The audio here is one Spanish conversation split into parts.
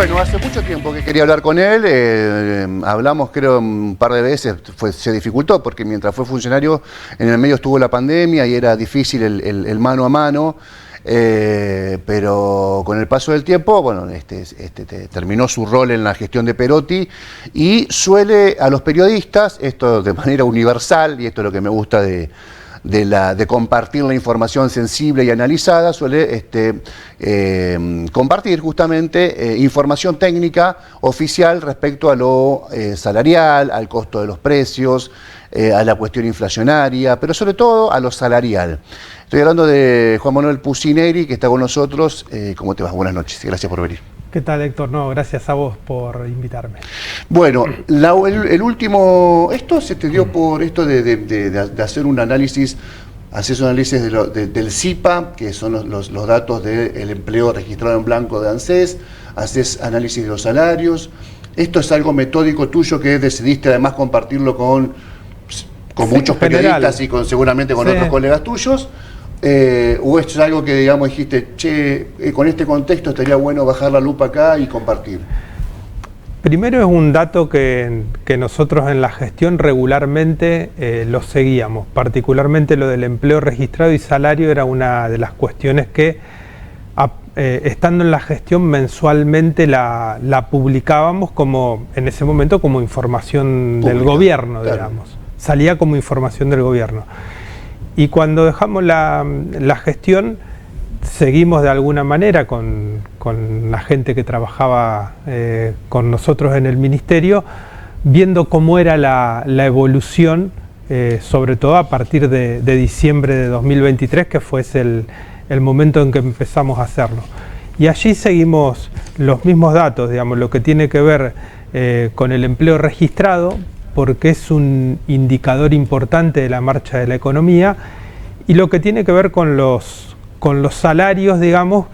Bueno, hace mucho tiempo que quería hablar con él, hablamos creo un par de veces, se dificultó porque mientras fue funcionario en el medio estuvo la pandemia y era difícil el mano a mano, pero con el paso del tiempo, bueno, terminó su rol en la gestión de Perotti y suele a los periodistas, esto de manera universal, y esto es lo que me gusta de compartir la información sensible y analizada, suele compartir justamente información técnica oficial respecto a lo salarial, al costo de los precios, a la cuestión inflacionaria, pero sobre todo a lo salarial. Estoy hablando de Juan Manuel Pucineri, que está con nosotros. ¿Cómo te vas? Buenas noches, gracias por venir. ¿Qué tal, Héctor? No, gracias a vos por invitarme. Bueno, el último, esto se te dio por esto de hacer un análisis, haces un análisis del CIPA, que son los datos del empleo registrado en blanco de ANSES, haces análisis de los salarios. ¿Esto es algo metódico tuyo que decidiste además compartirlo con muchos periodistas y seguramente con otros colegas tuyos? ¿O esto es algo que, digamos, dijiste, che, con este contexto estaría bueno bajar la lupa acá y compartir? Primero es un dato que nosotros en la gestión regularmente lo seguíamos, particularmente lo del empleo registrado y salario era una de las cuestiones que, estando en la gestión mensualmente la publicábamos como, en ese momento, como información del gobierno, claro, digamos. Salía como información del gobierno. Y cuando dejamos la gestión, seguimos de alguna manera con la gente que trabajaba con nosotros en el ministerio, viendo cómo era la evolución, sobre todo a partir de diciembre de 2023, que fue el momento en que empezamos a hacerlo. Y allí seguimos los mismos datos, digamos, lo que tiene que ver con el empleo registrado, porque es un indicador importante de la marcha de la economía, y lo que tiene que ver con los salarios, digamos,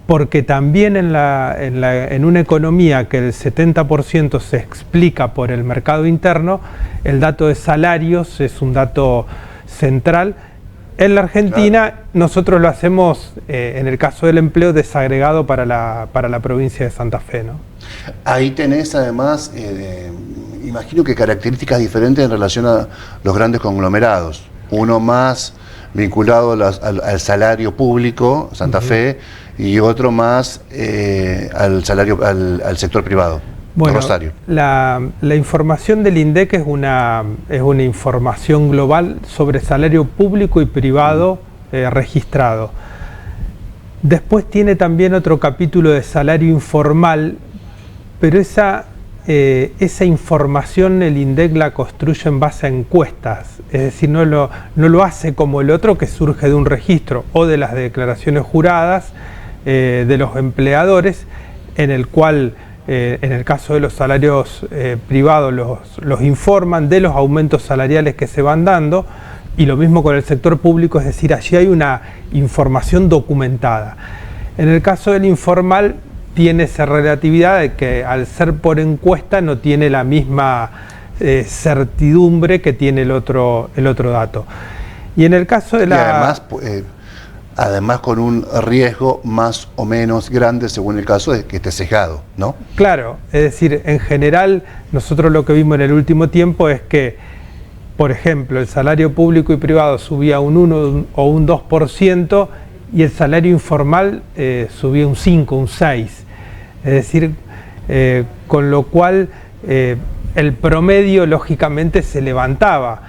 porque también en una economía que el 70% se explica por el mercado interno, el dato de salarios es un dato central. En la Argentina, claro, nosotros lo hacemos, en el caso del empleo, desagregado para la provincia de Santa Fe, ¿no? Ahí tenés además, imagino que características diferentes en relación a los grandes conglomerados. Uno más vinculado al salario público, Santa Fe, y otro más al sector privado, bueno, Rosario. La información del INDEC es una información global sobre salario público y privado registrado. Después tiene también otro capítulo de salario informal, pero esa información el INDEC la construye en base a encuestas, es decir, no lo hace como el otro que surge de un registro o de las declaraciones juradas de los empleadores, en el cual en el caso de los salarios privados los informan de los aumentos salariales que se van dando, y lo mismo con el sector público, es decir, allí hay una información documentada. En el caso del informal tiene esa relatividad de que al ser por encuesta no tiene la misma certidumbre que tiene el otro dato. Y en el caso de la... Y además con un riesgo más o menos grande según el caso de que esté sesgado, ¿no? Claro, es decir, en general nosotros lo que vimos en el último tiempo es que, por ejemplo, el salario público y privado subía un 1 o un 2% y el salario informal subía un 5, un 6%. Es decir, con lo cual el promedio lógicamente se levantaba.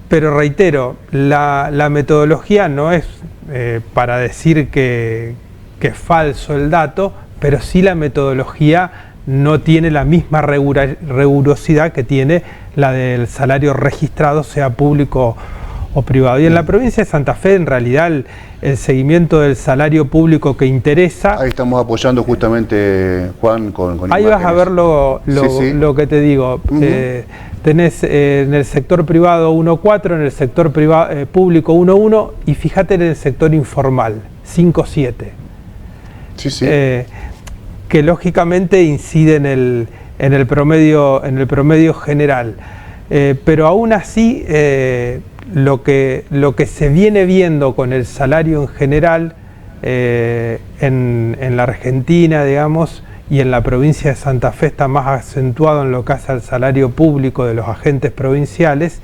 Pero reitero, la metodología no es para decir que es falso el dato, pero sí la metodología no tiene la misma rigurosidad que tiene la del salario registrado, sea público o privado. Y en la provincia de Santa Fe, en realidad, el seguimiento del salario público que interesa... Ahí estamos apoyando justamente, Juan, con ahí imágenes. Vas a ver lo que te digo. Tenés en el sector privado 1,4, en el sector público 1,1, y fíjate en el sector informal, 5,7. Que lógicamente incide en el promedio general. Pero aún así... Lo que se viene viendo con el salario en general en la Argentina, digamos, y en la provincia de Santa Fe está más acentuado en lo que hace al salario público de los agentes provinciales,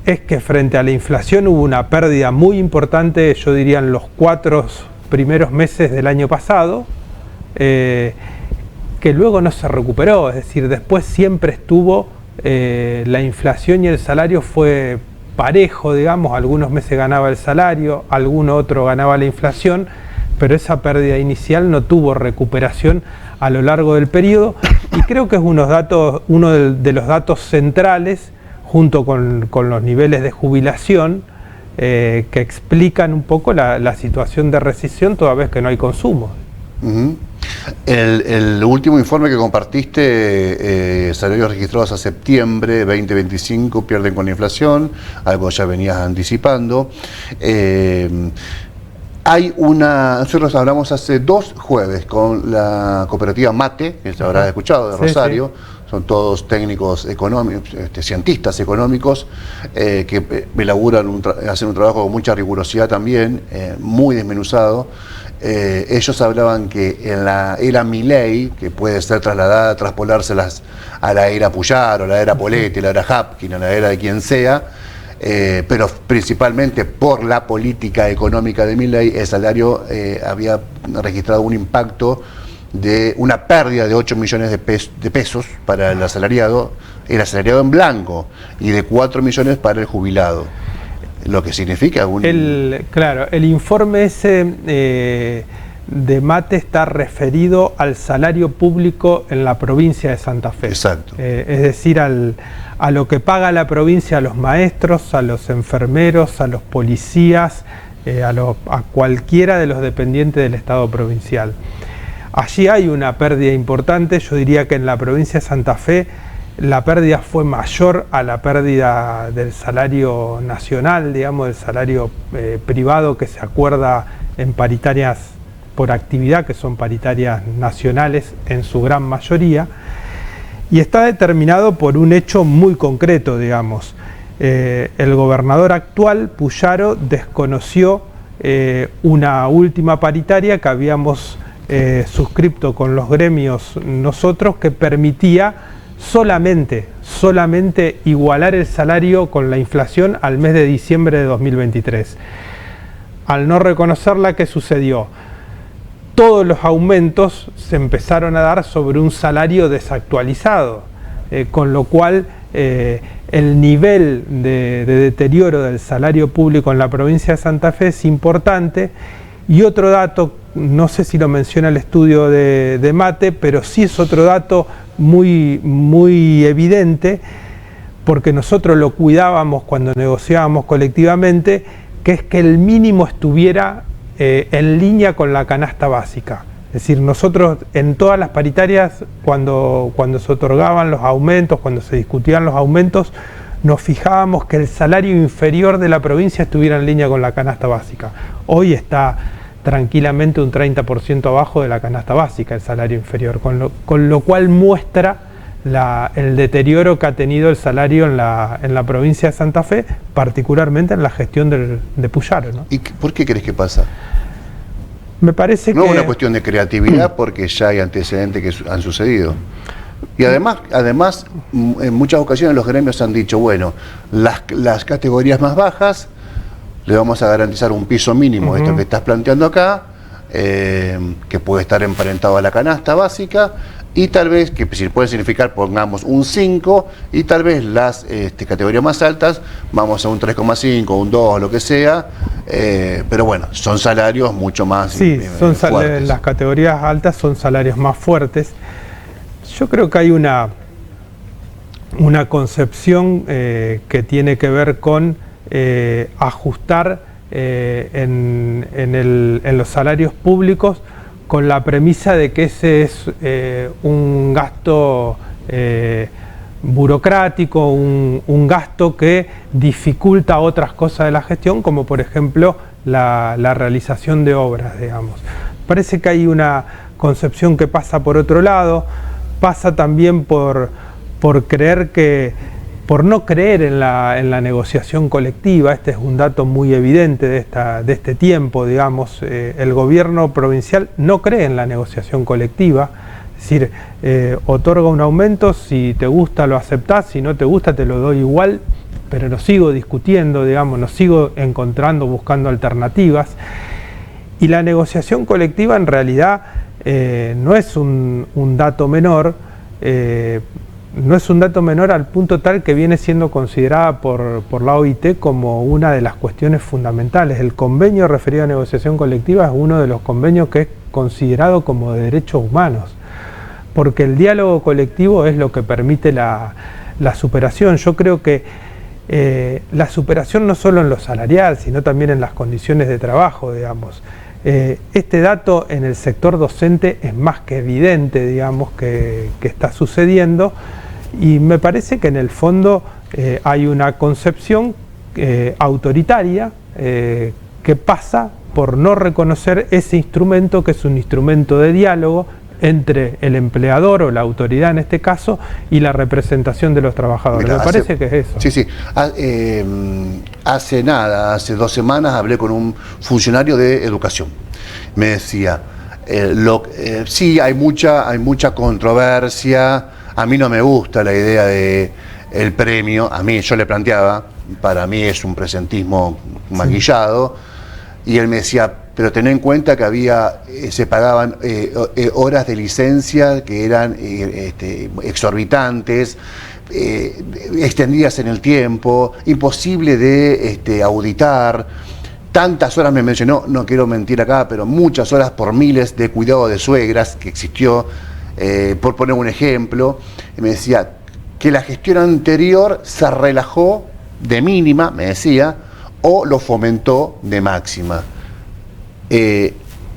es que frente a la inflación hubo una pérdida muy importante, yo diría en los 4 primeros meses del año pasado, que luego no se recuperó, es decir, después siempre estuvo, la inflación y el salario fue parejo, digamos, algunos meses ganaba el salario, algún otro ganaba la inflación, pero esa pérdida inicial no tuvo recuperación a lo largo del periodo, y creo que es uno de los datos centrales, junto con los niveles de jubilación, que explican un poco la situación de recesión, toda vez que no hay consumo. El último informe que compartiste, salarios registrados a septiembre 2025 pierden con la inflación, algo ya venías anticipando. Nosotros hablamos hace 2 jueves con la cooperativa Mate, que se habrás escuchado, de Rosario. Sí. Son todos técnicos económicos, cientistas económicos, que hacen un trabajo con mucha rigurosidad también, muy desmenuzado. Ellos hablaban que en la era Milei, que puede ser trasladada, traspolarse a la era Puyaro, a la era Poletti, a la era Hapkin, a la era de quien sea, pero principalmente por la política económica de Milei, el salario había registrado un impacto de una pérdida de 8 millones de pesos para el asalariado en blanco, y de 4 millones para el jubilado. Lo que significa Claro, el informe ese de Mate está referido al salario público en la provincia de Santa Fe. Exacto. Es decir, a lo que paga la provincia a los maestros, a los enfermeros, a los policías, a cualquiera de los dependientes del Estado provincial. Allí hay una pérdida importante. Yo diría que en la provincia de Santa Fe la pérdida fue mayor a la pérdida del salario nacional, digamos, del salario privado, que se acuerda en paritarias por actividad, que son paritarias nacionales en su gran mayoría, y está determinado por un hecho muy concreto, digamos. El gobernador actual, Puyaro, desconoció una última paritaria que habíamos suscripto con los gremios nosotros, que permitía solamente igualar el salario con la inflación al mes de diciembre de 2023. Al no reconocerla, ¿qué sucedió? Todos los aumentos se empezaron a dar sobre un salario desactualizado, con lo cual el nivel de deterioro del salario público en la provincia de Santa Fe es importante. Y otro dato, no sé si lo menciona el estudio de Mate, pero sí es otro dato muy evidente, porque nosotros lo cuidábamos cuando negociábamos colectivamente, que es que el mínimo estuviera en línea con la canasta básica. Es decir, nosotros en todas las paritarias, cuando se otorgaban los aumentos, cuando se discutían los aumentos, nos fijábamos que el salario inferior de la provincia estuviera en línea con la canasta básica. Hoy está tranquilamente un 30% abajo de la canasta básica el salario inferior, con lo cual muestra el deterioro que ha tenido el salario en la provincia de Santa Fe, particularmente en la gestión de Puyaro, ¿no? ¿Y por qué crees que pasa? Me parece no es una cuestión de creatividad, porque ya hay antecedentes que han sucedido. Y además, en muchas ocasiones los gremios han dicho, bueno, las categorías más bajas le vamos a garantizar un piso mínimo, esto que estás planteando acá, que puede estar emparentado a la canasta básica, y tal vez, que si puede significar, pongamos un 5, y tal vez las categorías más altas, vamos a un 3,5, un 2, lo que sea, pero bueno, son salarios mucho más fuertes. Las categorías altas son salarios más fuertes. Yo creo que hay una concepción que tiene que ver con ajustar en los salarios públicos con la premisa de que ese es un gasto burocrático, un gasto que dificulta otras cosas de la gestión, como por ejemplo la realización de obras, digamos. Parece que hay una concepción que pasa por otro lado, pasa también por creer que por no creer en la negociación colectiva. Este es un dato muy evidente de este tiempo, digamos. El gobierno provincial no cree en la negociación colectiva, es decir, otorga un aumento, si te gusta lo aceptás, si no te gusta te lo doy igual, pero lo sigo discutiendo, digamos, lo sigo encontrando, buscando alternativas. Y la negociación colectiva en realidad no es un dato menor, no es un dato menor al punto tal que viene siendo considerada por la OIT como una de las cuestiones fundamentales. El convenio referido a negociación colectiva es uno de los convenios que es considerado como de derechos humanos, porque el diálogo colectivo es lo que permite la superación. Yo creo que la superación no solo en lo salarial, sino también en las condiciones de trabajo, digamos. Este dato en el sector docente es más que evidente, digamos, que está sucediendo, y me parece que en el fondo hay una concepción autoritaria que pasa por no reconocer ese instrumento, que es un instrumento de diálogo entre el empleador o la autoridad en este caso y la representación de los trabajadores. Me parece que es eso. Sí, sí. Hace 2 semanas hablé con un funcionario de educación. Me decía, sí, hay mucha controversia, a mí no me gusta la idea de el premio, a mí yo le planteaba, para mí es un presentismo maquillado, sí. Y él me decía, pero ten en cuenta que se pagaban horas de licencia que eran exorbitantes, extendidas en el tiempo, imposible de auditar. Tantas horas, me mencionó, no quiero mentir acá, pero muchas horas por miles de cuidado de suegras que existió, por poner un ejemplo. Y me decía que la gestión anterior se relajó de mínima, me decía, o lo fomentó de máxima.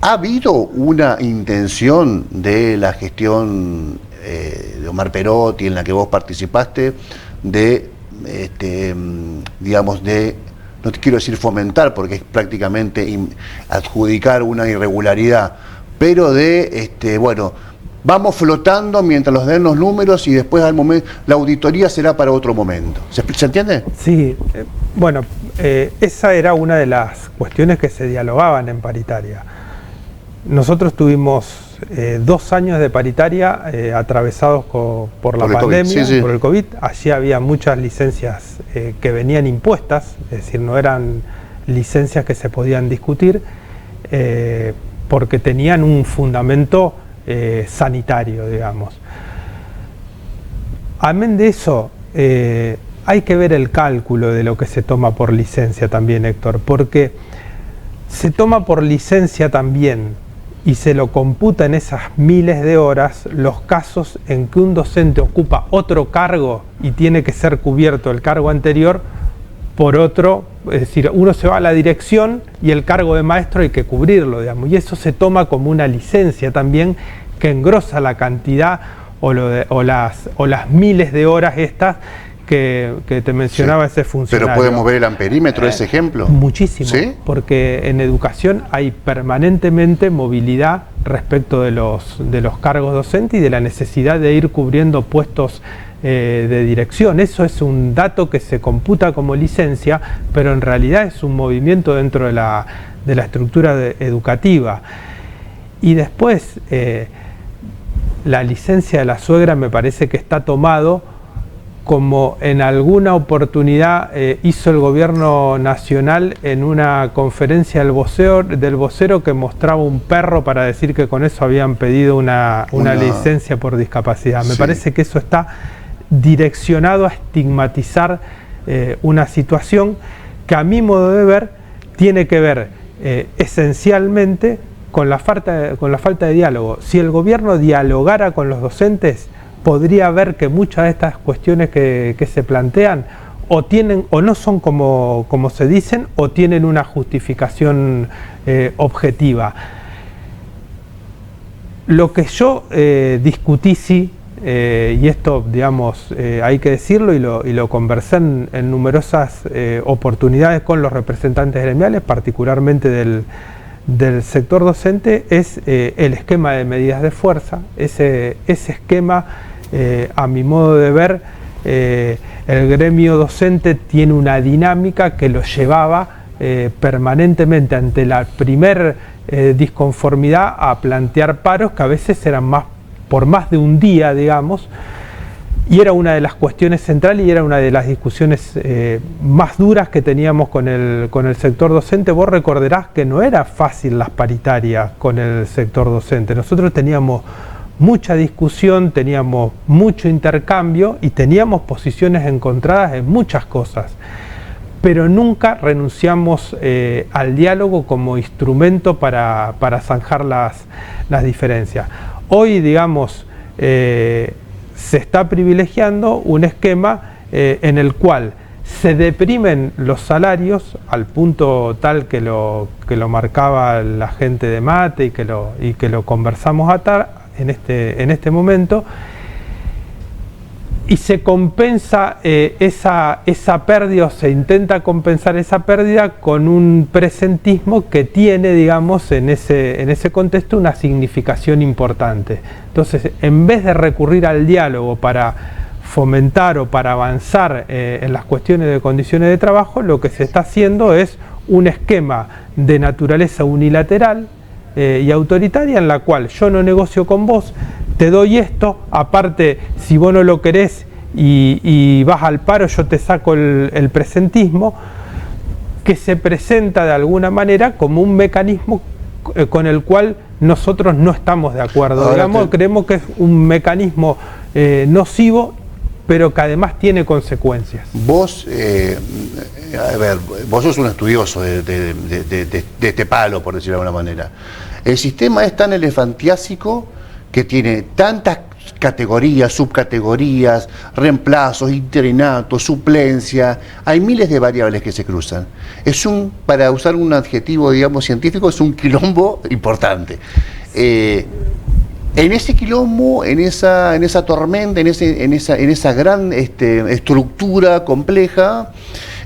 ¿Ha habido una intención de la gestión de Omar Perotti, en la que vos participaste, de, digamos, no te quiero decir fomentar, porque es prácticamente adjudicar una irregularidad, pero bueno, vamos flotando mientras nos den los números y después al momento, la auditoría será para otro momento? ¿Se entiende? Sí, bueno, esa era una de las cuestiones que se dialogaban en paritaria. Nosotros tuvimos 2 años de paritaria atravesados por la pandemia, COVID, sí. por el COVID. Allí había muchas licencias que venían impuestas, es decir, no eran licencias que se podían discutir, porque tenían un fundamento sanitario, digamos. Amén de eso, hay que ver el cálculo de lo que se toma por licencia también, Héctor, porque se toma por licencia también y se lo computa en esas miles de horas los casos en que un docente ocupa otro cargo y tiene que ser cubierto el cargo anterior por otro, es decir, uno se va a la dirección y el cargo de maestro hay que cubrirlo, digamos, y eso se toma como una licencia también que engrosa la cantidad o las miles de horas estas que te mencionaba, sí, ese funcionario. Pero podemos ver el amperímetro de ese ejemplo. Muchísimo, ¿sí? Porque en educación hay permanentemente movilidad respecto de los cargos docentes y de la necesidad de ir cubriendo puestos de dirección. Eso es un dato que se computa como licencia, pero en realidad es un movimiento dentro de la estructura educativa. Y después, la licencia de la suegra me parece que está tomado como en alguna oportunidad hizo el gobierno nacional en una conferencia del vocero que mostraba un perro para decir que con eso habían pedido una licencia por discapacidad. Me parece que eso está direccionado a estigmatizar una situación que, a mi modo de ver, tiene que ver esencialmente con la falta de diálogo. Si el gobierno dialogara con los docentes, podría ver que muchas de estas cuestiones que se plantean o no son como se dicen, o tienen una justificación objetiva. Lo que yo discutí, sí, y esto, digamos, hay que decirlo, y lo conversé en numerosas oportunidades con los representantes gremiales, particularmente del sector docente, es el esquema de medidas de fuerza. Ese esquema, a mi modo de ver, el gremio docente tiene una dinámica que lo llevaba permanentemente ante la primer disconformidad a plantear paros que a veces eran por más de un día, digamos, y era una de las cuestiones centrales y era una de las discusiones más duras que teníamos con el sector docente. Vos recordarás que no era fácil las paritarias con el sector docente. Nosotros teníamos mucha discusión, teníamos mucho intercambio y teníamos posiciones encontradas en muchas cosas, pero nunca renunciamos al diálogo como instrumento para zanjar las diferencias. Hoy, digamos, se está privilegiando un esquema en el cual se deprimen los salarios al punto tal que lo marcaba la gente de Mate y que lo conversamos en este momento, y se compensa esa pérdida, o se intenta compensar esa pérdida con un presentismo que tiene, digamos, en ese contexto una significación importante. Entonces, en vez de recurrir al diálogo para fomentar o para avanzar en las cuestiones de condiciones de trabajo, lo que se está haciendo es un esquema de naturaleza unilateral y autoritaria, en la cual yo no negocio con vos, te doy esto, aparte si vos no lo querés y vas al paro, yo te saco el presentismo, que se presenta de alguna manera como un mecanismo con el cual nosotros no estamos de acuerdo. Digamos, creemos que es un mecanismo nocivo, pero que además tiene consecuencias. Vos, a ver, vos sos un estudioso de este palo, por decirlo de alguna manera. El sistema es tan elefantiásico que tiene tantas categorías, subcategorías, reemplazos, interinatos, suplencia, hay miles de variables que se cruzan. Para usar un adjetivo, digamos, científico, es un quilombo importante. En ese quilombo, en esa tormenta, en esa gran estructura compleja,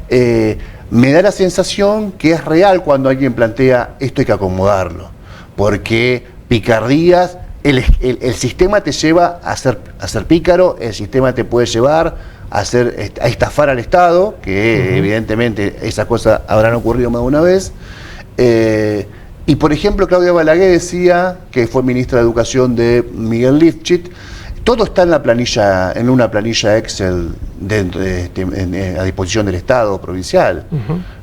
me da la sensación que es real cuando alguien plantea esto hay que acomodarlo, porque picardías, el sistema te lleva a ser pícaro, el sistema te puede llevar a estafar al Estado, que evidentemente esas cosas habrán ocurrido más de una vez. Y por ejemplo, Claudia Balaguer decía, que fue ministra de Educación de Miguel Lifchit, todo está en una planilla Excel a disposición del Estado provincial.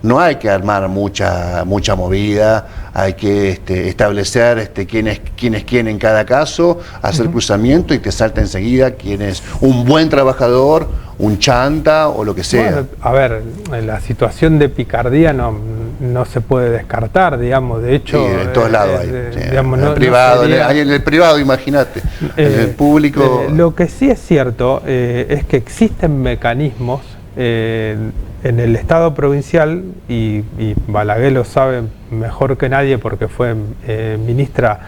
No hay que armar mucha movida, hay que establecer quién es quién en cada caso, hacer cruzamiento y te salta enseguida quién es un buen trabajador, un chanta o lo que sea. Bueno, a ver, la situación de picardía no se puede descartar, digamos, de hecho... Sí, en todos lados hay. Digamos, en el privado, imagínate, en el público... Lo que sí es cierto es que existen mecanismos en el Estado provincial, y Balaguer lo sabe mejor que nadie porque fue ministra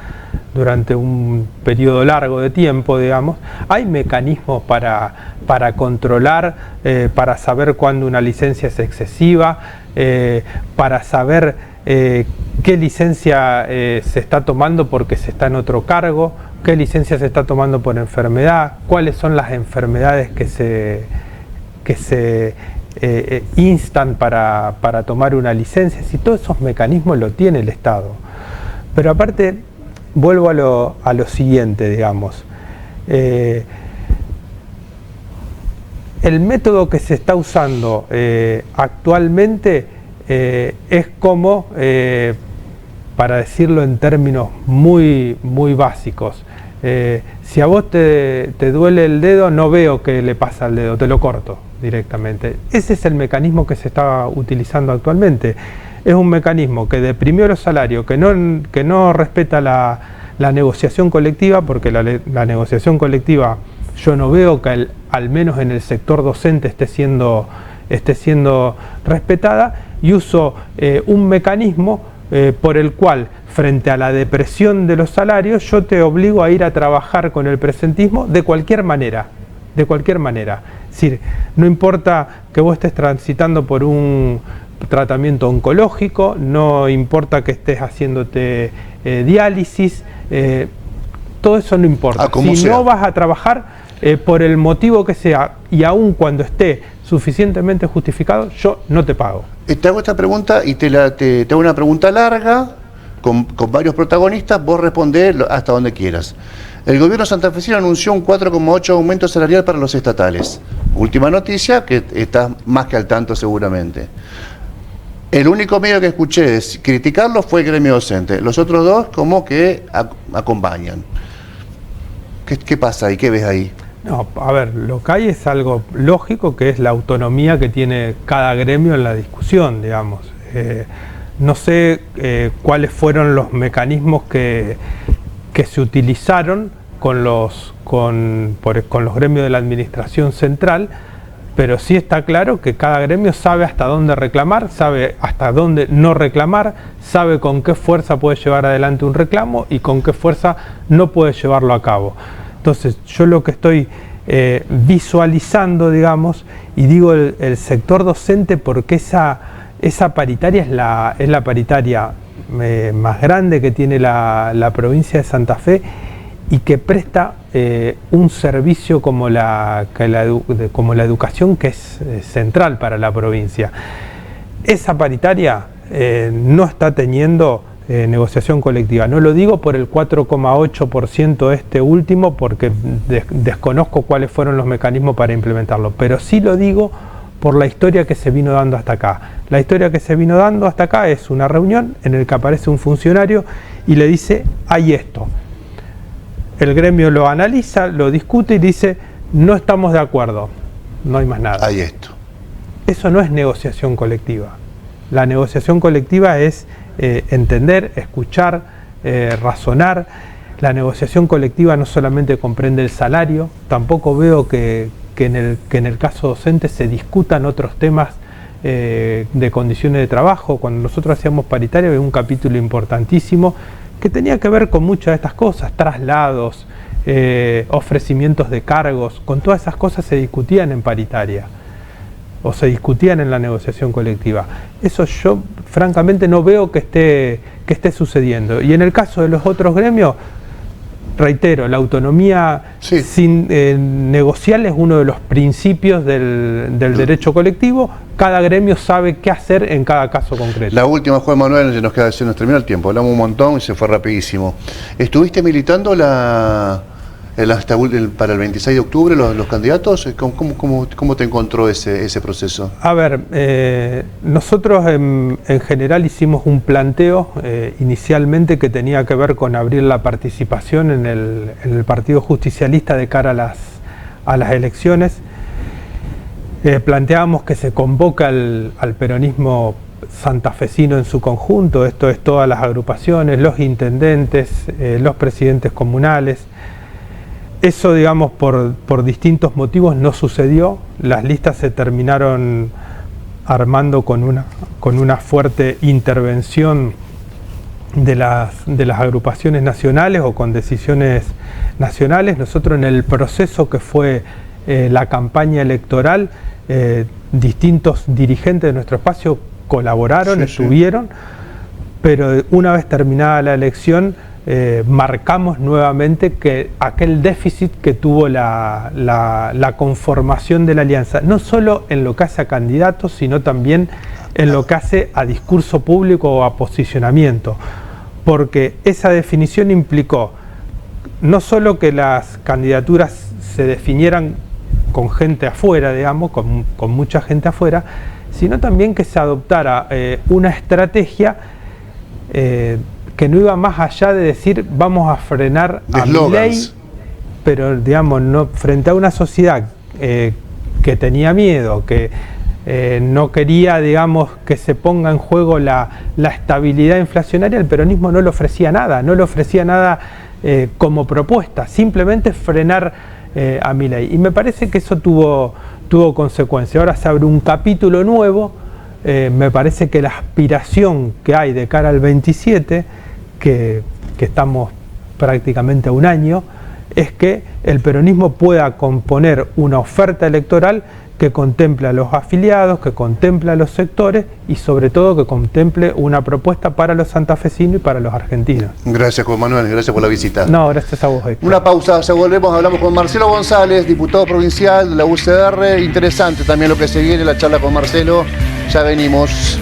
durante un periodo largo de tiempo, digamos. Hay mecanismos para controlar, para saber cuándo una licencia es excesiva, para saber qué licencia se está tomando porque se está en otro cargo, qué licencia se está tomando por enfermedad, cuáles son las enfermedades que se instan para tomar una licencia. Si todos esos mecanismos lo tiene el Estado. Pero aparte, vuelvo a lo siguiente, digamos. El método que se está usando actualmente es como, para decirlo en términos muy básicos, si a vos te duele el dedo, no veo qué le pasa al dedo, te lo corto directamente. Ese es el mecanismo que se está utilizando actualmente. Es un mecanismo que deprimió los salarios, que no respeta la negociación colectiva, porque la negociación colectiva yo no veo que al menos en el sector docente esté siendo respetada, y uso un mecanismo por el cual, frente a la depresión de los salarios, yo te obligo a ir a trabajar con el presentismo de cualquier manera. Es decir, no importa que vos estés transitando por un tratamiento oncológico, no importa que estés haciéndote diálisis, todo eso no importa. Si no vas a trabajar, por el motivo que sea, y aun cuando esté suficientemente justificado, yo no te pago. Te hago esta pregunta y te hago una pregunta larga, con varios protagonistas, vos respondés hasta donde quieras. El gobierno santafesino anunció un 4,8 aumento salarial para los estatales. Última noticia, que estás más que al tanto seguramente. El único medio que escuché criticarlo fue el gremio docente. Los otros dos como que acompañan. ¿Qué pasa ahí? ¿Qué ves ahí? No, a ver, lo que hay es algo lógico, que es la autonomía que tiene cada gremio en la discusión, digamos. No sé cuáles fueron los mecanismos que se utilizaron con los gremios de la administración central, pero sí está claro que cada gremio sabe hasta dónde reclamar, sabe hasta dónde no reclamar, sabe con qué fuerza puede llevar adelante un reclamo y con qué fuerza no puede llevarlo a cabo. Entonces, yo lo que estoy visualizando, digamos, y digo el sector docente porque esa paritaria es la paritaria más grande que tiene la provincia de Santa Fe y que presta un servicio como la educación, que es central para la provincia. Esa paritaria no está teniendo negociación colectiva. No lo digo por el 4,8% este último, porque desconozco cuáles fueron los mecanismos para implementarlo, pero sí lo digo por la historia que se vino dando hasta acá. La historia que se vino dando hasta acá es una reunión en la que aparece un funcionario y le dice, hay esto. El gremio lo analiza, lo discute y dice, no estamos de acuerdo, no hay más nada. Hay esto. Eso no es negociación colectiva. La negociación colectiva es entender, escuchar, razonar. La negociación colectiva no solamente comprende el salario, tampoco veo que en el caso docente se discutan otros temas de condiciones de trabajo. Cuando nosotros hacíamos paritaria había un capítulo importantísimo que tenía que ver con muchas de estas cosas, traslados, ofrecimientos de cargos, con todas esas cosas se discutían en paritaria o se discutían en la negociación colectiva. Eso yo francamente no veo que esté sucediendo. Y en el caso de los otros gremios, reitero, la autonomía sin negociar es uno de los principios del derecho colectivo. Cada gremio sabe qué hacer en cada caso concreto. La última, Juan Manuel, se nos terminó el tiempo. Hablamos un montón y se fue rapidísimo. ¿Estuviste militando para el 26 de octubre los candidatos? ¿Cómo te encontró ese proceso? A ver, nosotros en general hicimos un planteo inicialmente que tenía que ver con abrir la participación en el Partido Justicialista de cara a las elecciones. Planteábamos que se convoca al peronismo santafesino en su conjunto, esto es todas las agrupaciones, los intendentes, los presidentes comunales. Eso, digamos, por distintos motivos no sucedió. Las listas se terminaron armando con una fuerte intervención de las agrupaciones nacionales o con decisiones nacionales. Nosotros en el proceso que fue la campaña electoral, distintos dirigentes de nuestro espacio colaboraron, estuvieron, pero una vez terminada la elección marcamos nuevamente que aquel déficit que tuvo la conformación de la alianza, no solo en lo que hace a candidatos, sino también en lo que hace a discurso público o a posicionamiento, porque esa definición implicó no solo que las candidaturas se definieran con gente afuera, digamos, con mucha gente afuera, sino también que se adoptara una estrategia que no iba más allá de decir vamos a frenar a Milei, pero digamos, no, frente a una sociedad que tenía miedo, que no quería, digamos, que se ponga en juego la estabilidad inflacionaria, el peronismo no le ofrecía nada, como propuesta, simplemente frenar a Milei. Y me parece que eso tuvo consecuencia. Ahora se abre un capítulo nuevo. Me parece que la aspiración que hay de cara al 27, que estamos prácticamente a un año, es que el peronismo pueda componer una oferta electoral que contemple a los afiliados, que contemple a los sectores y sobre todo que contemple una propuesta para los santafesinos y para los argentinos. Gracias, Juan Manuel, gracias por la visita. No, gracias a vos, Héctor. Una pausa, ya volvemos, hablamos con Marcelo González, diputado provincial de la UCR. Interesante también lo que se viene, la charla con Marcelo. Ya venimos.